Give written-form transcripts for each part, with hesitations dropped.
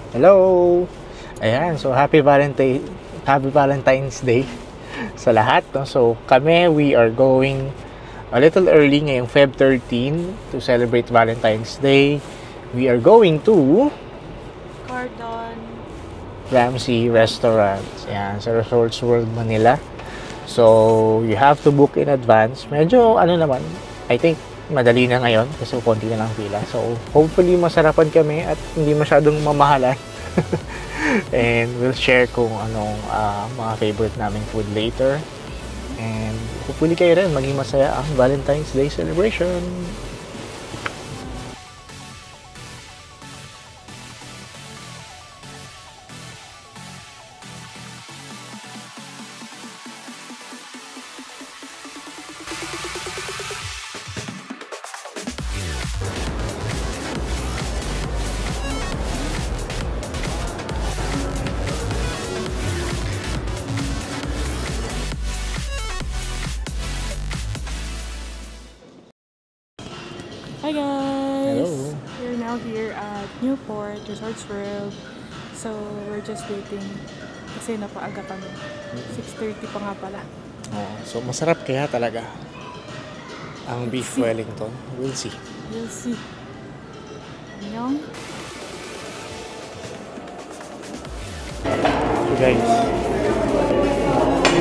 Hello! Ayan, so Happy Valentine's Day sa lahat. No? So kami, we are going a little early ngayong Feb 13 to celebrate Valentine's Day. We are going to Cordon Ramsey Restaurant. Ayan, sa Resorts World Manila. So you have to book in advance. Medyo naman, I think madali na ngayon kasi konti na lang pila. So, hopefully masarapan kami at hindi masyadong mamahalan. And we'll share kung anong mga favorite naming food later. And hopefully kayo rin maging masaya ang Valentine's Day celebration. Hi guys! Hello! We're now here at Newport Resorts World. So, we're just waiting kasi napaaga kami. 6:30 pa nga pala. Oh, so masarap kaya talaga ang beef Wellington. We'll see. We'll see. Annyeong. So guys,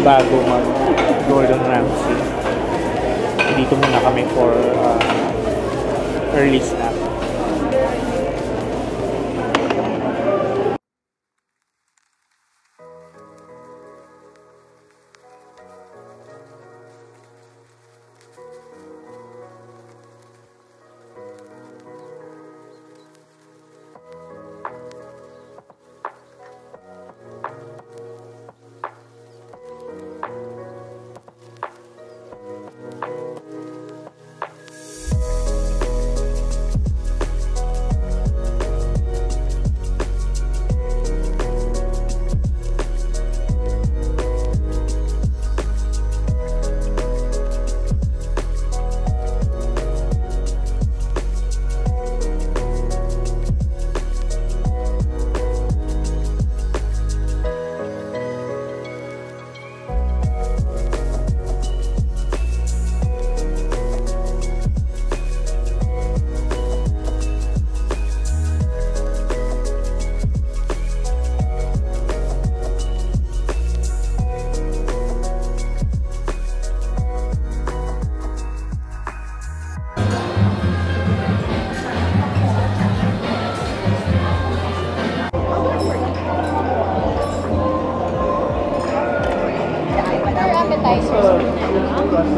bago mag Gordon Ramsay, dito muna kami for early snack.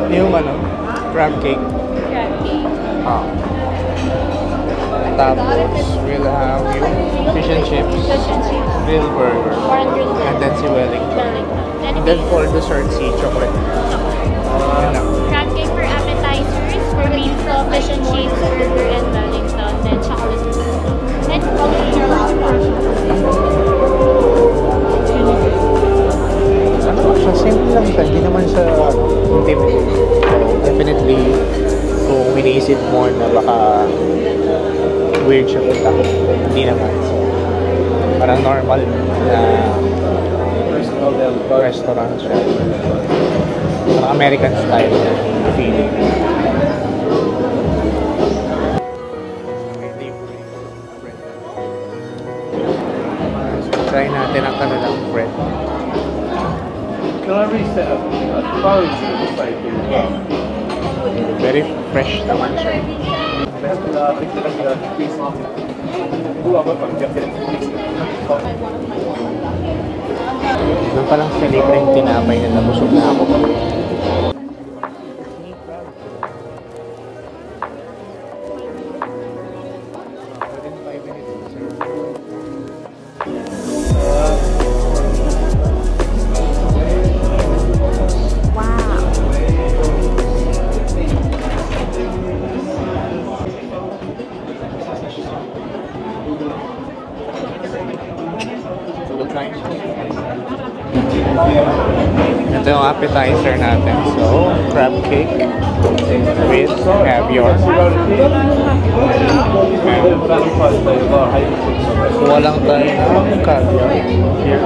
Yung crab cake. Crab cake. Tapos we'll have yung fish and chips, grilled burger, and then si Wellington. And then for dessert, si chocolate. Yun lang. Crab cake for appetizers, for main flow, fish and chips, burger, and Wellington, then chocolate. And Siya simple lang siya, hindi naman siya intimidating. So definitely, kung iniisip mo na baka weird siya punta, hindi naman. So, parang normal na restaurant siya. Parang American style na feeling. So, try natin ang kanilang bread. Very fresh naman siya. Doon pa lang sa libreng tinapay na nabusog na ako. So, good night. Ito yung appetizer natin. So, crab cake with caviar. Kuha lang tayo ng caviar. Here.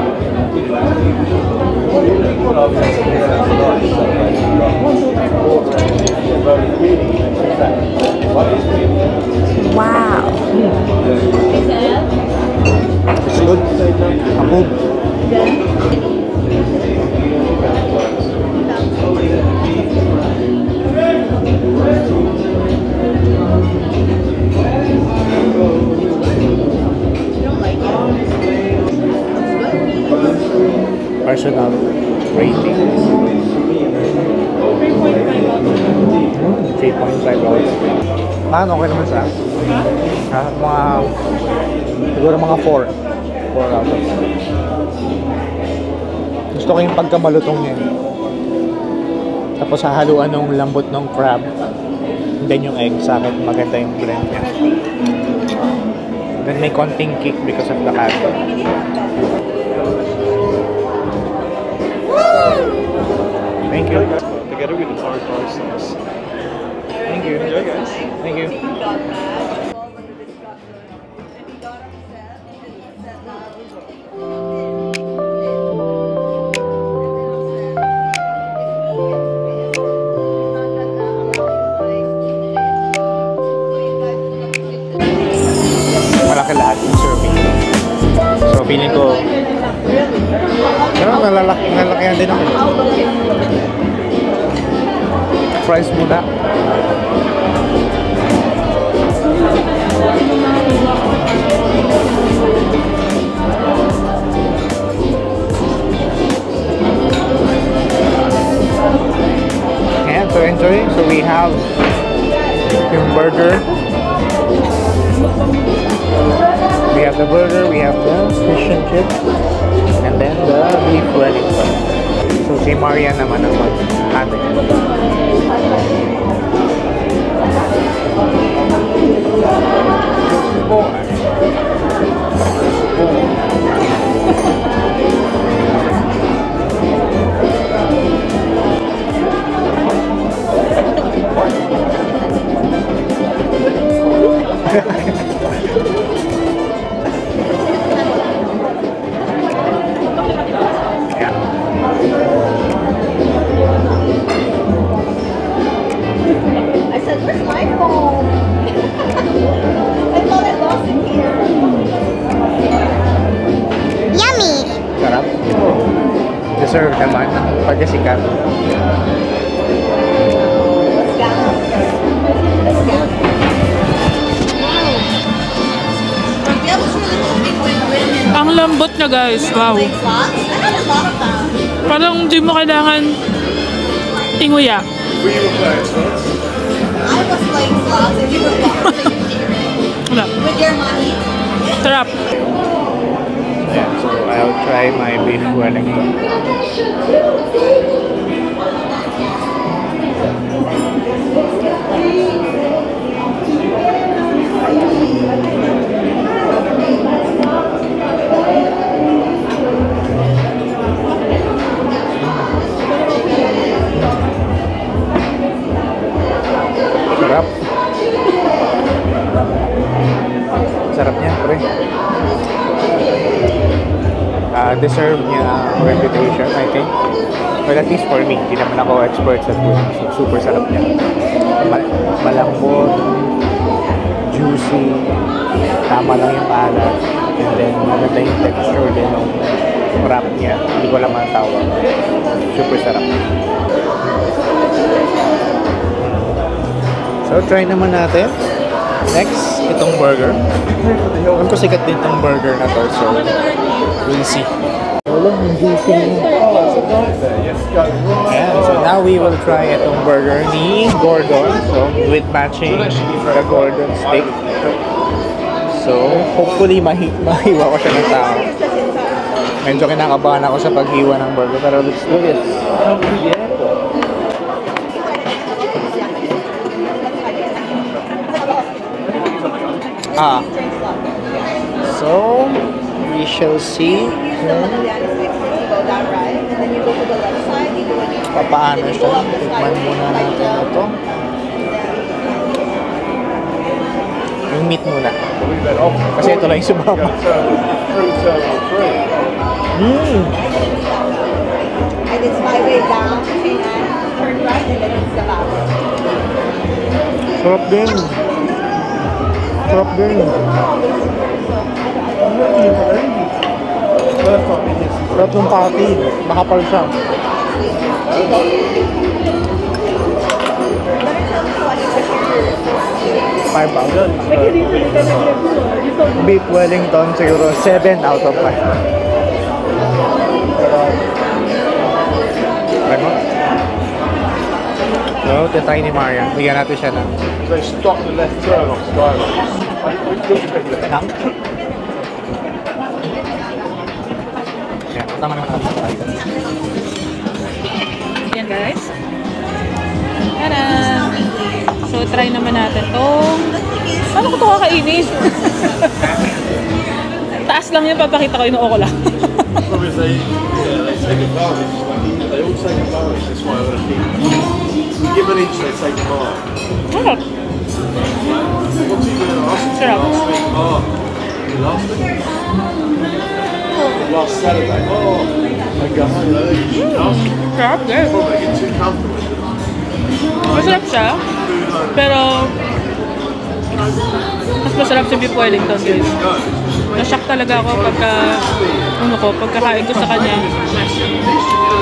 Wow! It's good. Ako. Personal rating. 3.5 out. Okay naman siya. Ha? Siguro mga 4. 4 out of 5. Gusto ko yung pagkamalutong niya. Tapos hahaluan ng lambot ng crab. And then yung egg, sa akin maganda yung blend niya. Then may konting kick because of the caviar. Thank you. Together with the tartar sauce. Thank you. Enjoy, guys. Thank you. Malaki lahat yung serving. So feeling ko pero nalalakihan din ako. Fries muna. And to enjoy, so we have yung burger. We have the burger, we have the fish and chips, and then the beef Wellington. So si Maria naman ang mag-ate. I said, where's my phone? I thought I lost it here. Yummy! Sarap. Deserve naman ng pagkasikat. Ang lambot na guys, wow. Parang di mo kailangan tinguya. Were you playing slots? I was playing slots and you were watching Wala. with your money. Sarap. Yeah, so I'll try my beef Wellington. Sarap. Sarap niya, pre. Deserve niya reputation, I think. Well, at least for me, hindi naman ako expert sa food. So, super sarap niya. Malambot, juicy, tama lang yung alat, and then maganda yung texture din ng wrap niya. Hindi ko lang matawag. Super sarap. So, try naman natin. Next, itong burger. Alam ko sikat din itong burger na to, so we'll see. Walang juicy. Ayan, so now we will try itong burger ni Gordon. So, with matching the Gordon steak. So, hopefully mahiwa ko siya ng tao. Medyo kinakabahan ako sa paghiwa ng burger, pero let's do this. So, we shall see. You go down right, and then you go to the left side. papaano siya. Tikman muna natin ito. Yung meat muna. Kasi ito lang yung sumama. And it's my way down and turn right and then it's the left. Sarap din. Sarap din. Sarap ng patty. Makapal siya. £5. Beef Wellington siguro 7 out of 5. Ano? So, titry ni Marian. Bigyan natin siya ng They stop the left turn off Skyway. Nang? Yan, tama naman natin. Yan guys. Tada! So, try naman natin tong... Paano ko ito kakainin? Taas lang yun, papakita ko, inuo ko lang. Probably they take advantage. They all take advantage. That's why I'm going to keep. You give an inch, they take a mile. Sarap. What's he doing last week? Sarap. Oh, last week? Last Saturday. Oh, I go home. Last week. Sarap, guys. Probably get too comfortable. Masarap siya. Pero... mas masarap sa beef Wellington, guys. Na-shock talaga ako pagkakain ko sa kanya.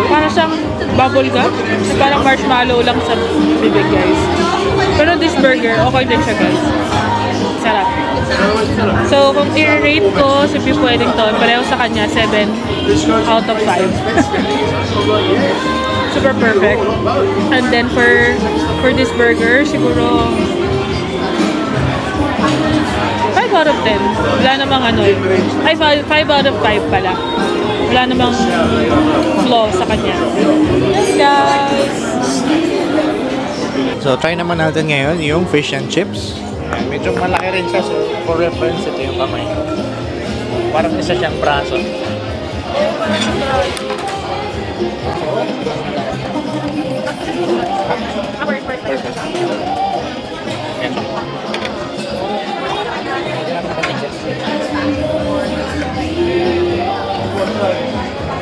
Para siyang bubble gum. Parang marshmallow lang sa bibig, guys. Pero this burger, okay din siya, guys. Sarap. So, kung i-rate ko sa beef Wellington, pareho sa kanya, 7 out of 5. Super perfect. And then for this burger, siguro 5 out of 10. Wala namang ano eh. Ay, 5 out of 5 pala. Wala namang flaw sa kanya. Yes, guys! So, try naman natin ngayon yung fish and chips. Ayan, medyo malaki rin siya. So, for reference, ito yung kamay. Parang isa siyang braso.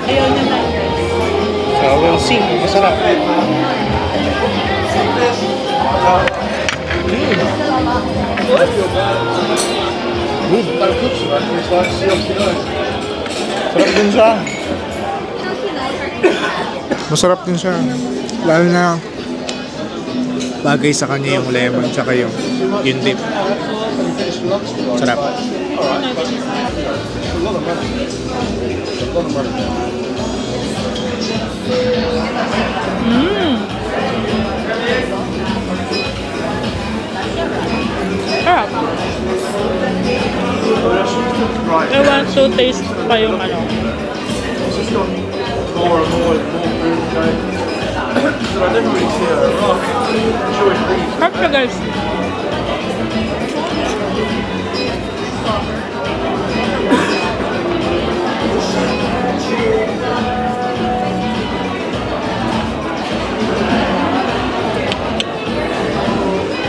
Ayaw niya na. So, we'll see. Masarap. Good. Sarap din siya. Masarap din siya. Lalo na bagay sa kanya yung lemon tsaka yung dip. Sarap. Sarap. I want to taste pa yung ano. It's just got more and more food going. So I never really see her enjoying these. Sarap siya, guys.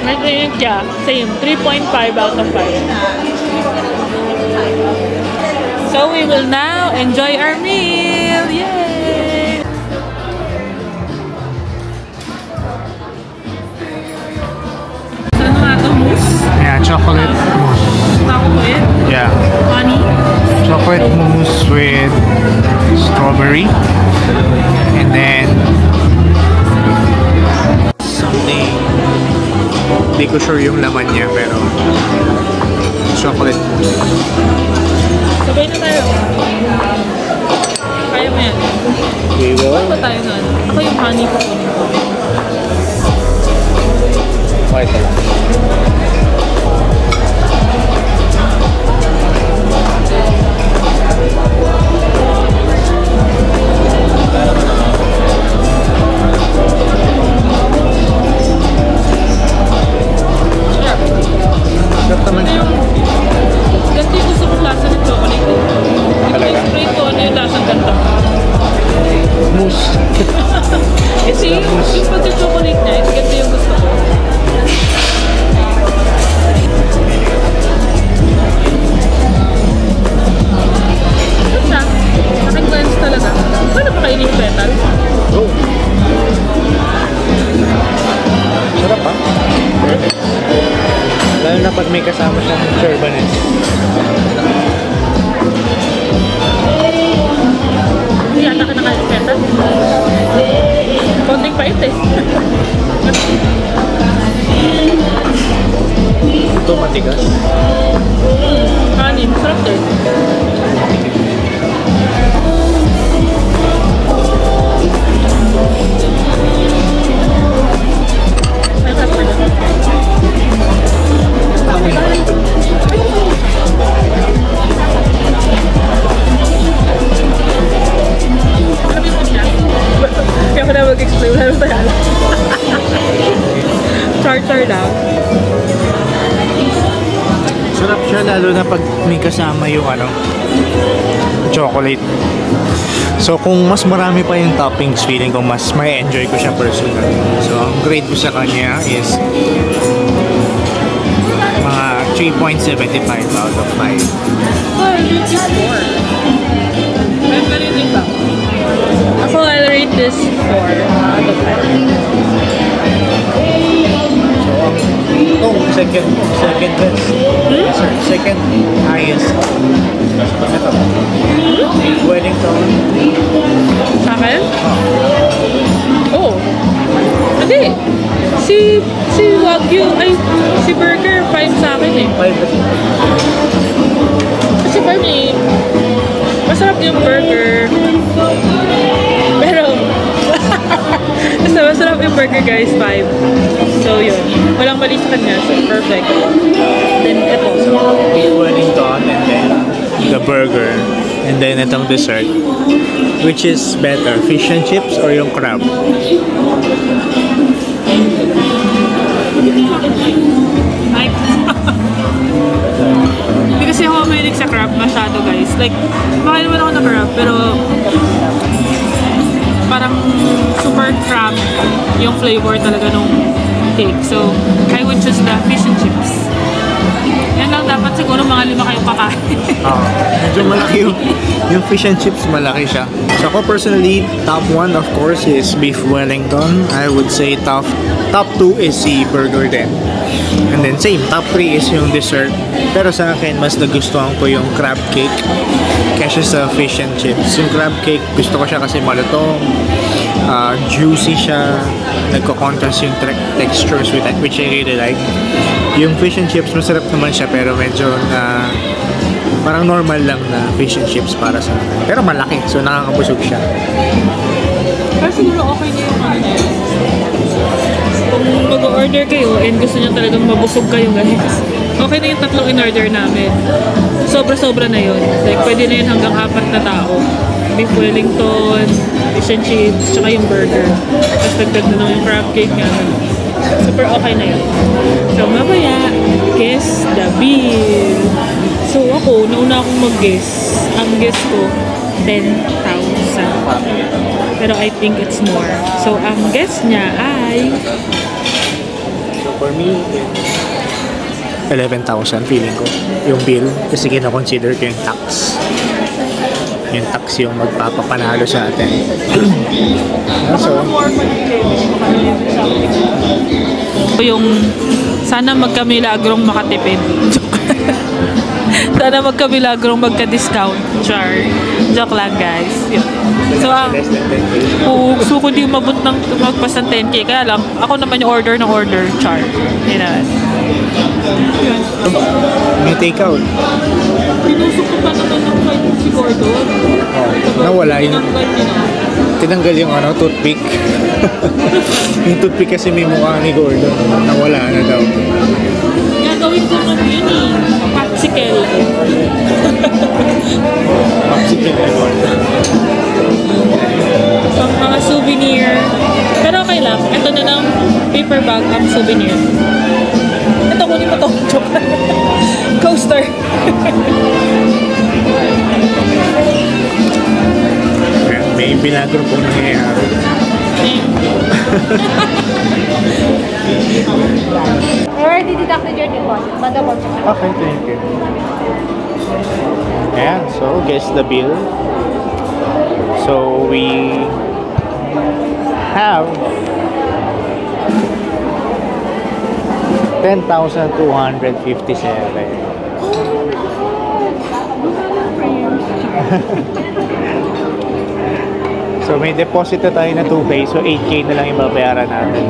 May tingin siya. Same. 3.5 out of 5. So we will now enjoy our meal. Yay! Ano nga ito? Mousse? Yeah, chocolate mousse. Taco with Yeah. honey. Chocolate mousse with strawberry. And then something, hindi ko sure yung laman niya pero chocolate mousse. Sabay na tayo. Kaya mo yan. We will. Ano ba tayo na? Ako yung honey ko. Okay, ito lang. Sarap naman siya. Ganito yung gusto kong lasa ng chocolate. I-explain ko ano yung lasang ganito. Mousse. It's mapait eh. Ito matigas. Kanin, sarap din. Ay, sarap din. Kaya ko na mag-explain. Wala naman tayo alam. Char-char lang. Sarap siya lalo na pag may kasama yung ano, chocolate. So kung mas marami pa yung toppings, feeling ko mas may enjoy ko siya personally. So ang grade ko sa kanya is mga 3.75 out of 5. Oh, you choose 4. I'm gonna think back. Ako, I'll rate this 4 out of 5. So ang itong second best. Sorry, second highest. Ito. Wellington. Sa akin? Oh. Hindi. Si Wagyu, ay, si Burger 5 sa akin eh. 5. Kasi for me, masarap yung burger. Pero, basta masarap yung burger guys, 5. So yun, walang mali sa kanya, so perfect. Then ito. Wellington and then the burger and then itong dessert. Which is better, fish and chips or yung crab? Hindi kasi ako mahilig sa crab masyado guys. Like, makain naman ako ng crab, pero parang super crab yung flavor talaga nung cake. So, I would choose the fish and chips. Yan lang dapat siguro mga 5 kayong kakain. Medyo malaki yung fish and chips, malaki siya. So ako personally, top 1 of course is beef Wellington. I would say top 2 is si burger din. And then same, top 3 is yung dessert. Pero sa akin, mas nagustuhan ko yung crab cake kaysa sa fish and chips. Yung crab cake, gusto ko siya kasi malutong, juicy siya, nagko-contrast yung textures with that, which I really like. Yung fish and chips, masarap naman siya pero medyo parang normal lang na fish and chips para sa akin. Pero malaki, so nakakabusog siya. Pero siguro okay na yung ano niya. Kung mag-order kayo and gusto niyo talagang mabusog kayo guys, okay na yung 3 in-order namin. Sobra-sobra na yun. Like, pwede na yun hanggang 4 na tao. Beef Wellington, fish and chips, tsaka yung burger. Tapos dagdag na lang yung crab cake nga. Super okay na yun. So, mamaya, guess the bill. So, ako, nauna akong mag-guess. Ang guess ko, 10,000. Pero I think it's more. So, ang guess niya ay... So for me, 11,000 feeling ko yung bill kasi kina-consider ko yung tax. Yung tax yung magpapapanalo sa atin. So, yung sana magkamilagrong makatipid. Sana magkamilagrong magka-discount. Char. Joke lang guys. Yun. So, less than 10K. gusto ko di umabot ng magpas ng 10K. Kaya lang, ako naman yung order ng order. Char. Yun naman. May take-out. Tinusok ko pa naman ng kahit si Gordon. Nawala yun. Tinanggal yung ano, toothpick. Yung toothpick kasi may mukha ni Gordon. Nawala na daw. Gagawin ko ng yun eh. Popsicle. Popsicle. Pang mga souvenir. Pero okay lang. Ito na lang paper bag ang souvenir. Ito, kunin mo to. Joke. Coaster. May binagro po nangyayari. I already deducted your deposit, but double check. Okay, thank you. Ayan, so guess the bill. So we have 10,257. So So may deposit na tayo na 2K, so 8K na lang yung babayaran natin.